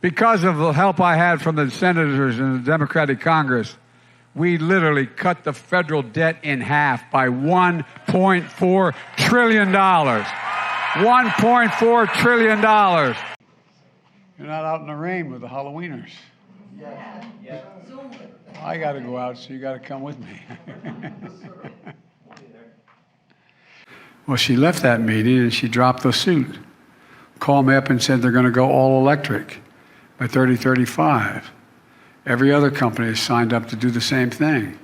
Because of the help I had from the senators in the Democratic Congress, we literally cut the federal debt in half by $1.4 trillion. $1.4 trillion. You're not out in the rain with the Halloweeners. Yeah. I got to go out, so you got to come with me. Well, she left that meeting and she dropped the suit. Called me up and said they're going to go all electric by 2035. Every other company has signed up to do the same thing.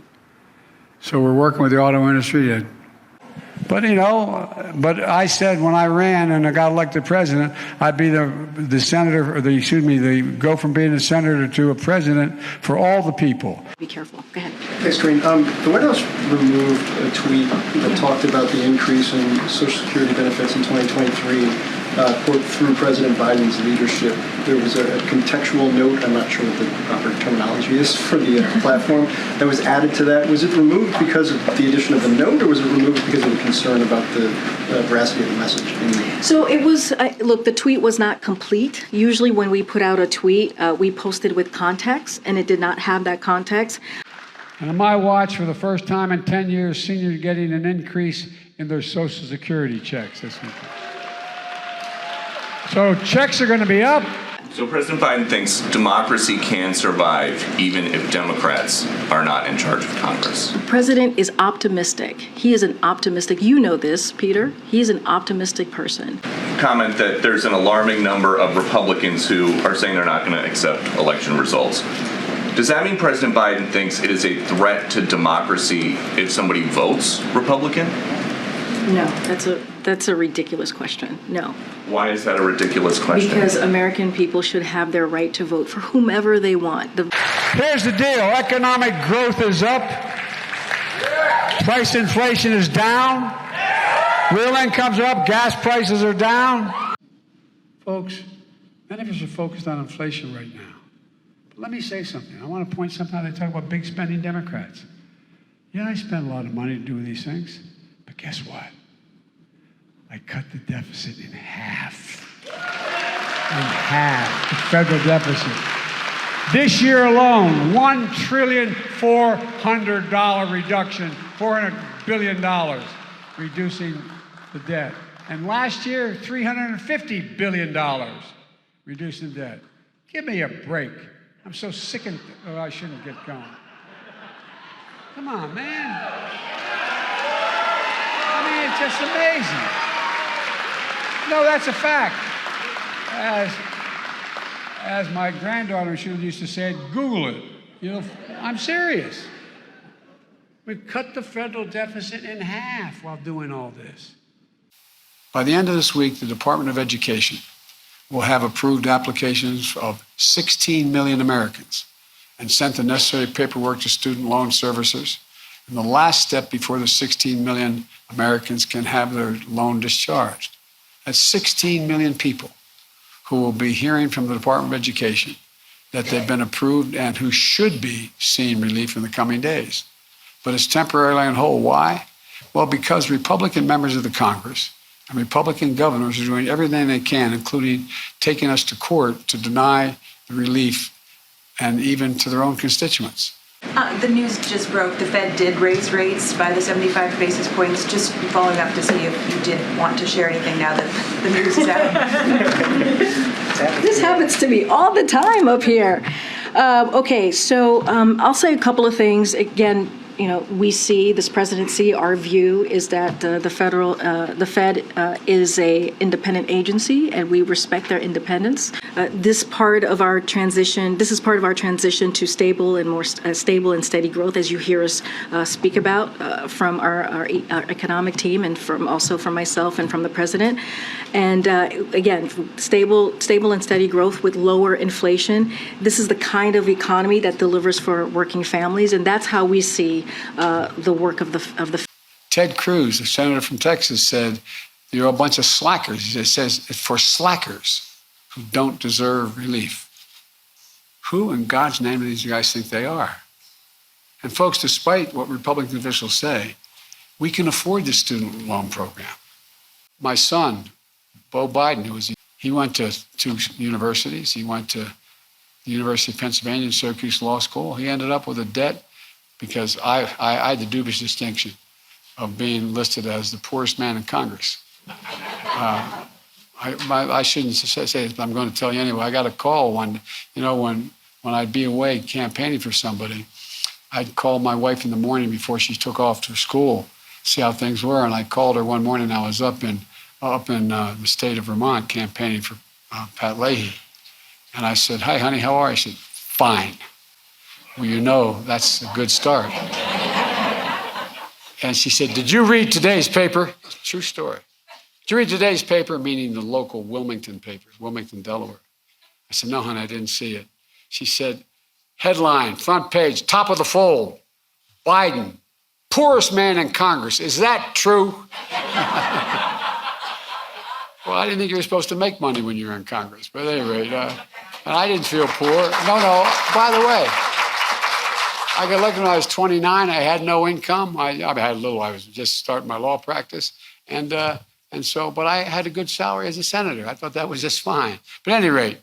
So we're working with the auto industry. But I said when I ran and I got elected president, I'd be the senator, or go from being a senator to a president for all the people. Be careful. Go ahead. Thanks, Corinne. The White House removed a tweet that talked about the increase in Social Security benefits in 2023. Quote, through President Biden's leadership. There was a contextual note, I'm not sure what the proper terminology is for the platform, that was added to that. Was it removed because of the addition of the note, or was it removed because of the concern about the veracity of the message? So it was, look, the tweet was not complete. Usually when we put out a tweet, we posted with context, and it did not have that context. And on my watch, for the first time in 10 years, seniors are getting an increase in their Social Security checks this week. So checks are going to be up. So President Biden thinks democracy can survive even if Democrats are not in charge of Congress. The president is optimistic. He is an optimistic, you know this, Peter. He's an optimistic person. Comment that there's an alarming number of Republicans who are saying they're not going to accept election results. Does that mean President Biden thinks it is a threat to democracy if somebody votes Republican? No, that's a ridiculous question. No. Why is that a ridiculous question? Because American people should have their right to vote for whomever they want. Here's the deal. Economic growth is up. Price inflation is down. Real incomes are up. Gas prices are down. Folks, many of us are focused on inflation right now. But let me say something. I want to point something out. They talk about big spending Democrats. Yeah, I spend a lot of money to do these things. But guess what? I cut the deficit in half. In half, the federal deficit. This year alone, $1.4 trillion reduction, $400 billion reducing the debt. And last year, $350 billion reducing debt. Give me a break. I'm so sick and I shouldn't get going. Come on, man. I mean, it's just amazing. No, that's a fact. As my granddaughter used to say, Google it. I'm serious. We've cut the federal deficit in half while doing all this. By the end of this week, the Department of Education will have approved applications of 16 million Americans and sent the necessary paperwork to student loan servicers. And the last step before the 16 million Americans can have their loan discharged. That's 16 million people who will be hearing from the Department of Education that they've been approved and who should be seeing relief in the coming days. But it's temporarily on hold. Why? Well, because Republican members of the Congress and Republican governors are doing everything they can, including taking us to court to deny the relief and even to their own constituents. The news just broke. The Fed did raise rates by the 75 basis points. Just following up to see if you did want to share anything now that the news is out. This happens to me all the time up here. Okay, so I'll say a couple of things. Again, we see this presidency. Our view is that the Fed is a independent agency, and we respect their independence. This is part of our transition to stable and more stable and steady growth, as you hear us speak about from our economic team, and also from myself and from the president. And again, stable and steady growth with lower inflation. This is the kind of economy that delivers for working families, and that's how we see the work of the. Ted Cruz, the senator from Texas, said you're a bunch of slackers. He says it's for slackers who don't deserve relief. Who in God's name do these guys think they are? And folks, despite what Republican officials say, we can afford the student loan program. My son, Beau Biden, he went to two universities. He went to the University of Pennsylvania in Syracuse Law School. He ended up with a debt because I had the dubious distinction of being listed as the poorest man in Congress. I shouldn't say this, but I'm going to tell you anyway. I got a call when I'd be away campaigning for somebody, I'd call my wife in the morning before she took off to school, see how things were. And I called her one morning. I was up in the state of Vermont campaigning for Pat Leahy. And I said, "Hi, honey, how are you?" She said, "Fine." Well, that's a good start. And she said, "Did you read today's paper?" True story. "Did you read today's paper?" Meaning the local Wilmington paper, Wilmington, Delaware. I said, "No, honey, I didn't see it." She said, "Headline, front page, top of the fold, Biden, poorest man in Congress. Is that true?" Well, I didn't think you were supposed to make money when you were in Congress. But at any rate, and I didn't feel poor. No, by the way, I got elected when I was 29. I had no income. I had a little. I was just starting my law practice. But I had a good salary as a senator. I thought that was just fine. But at any rate,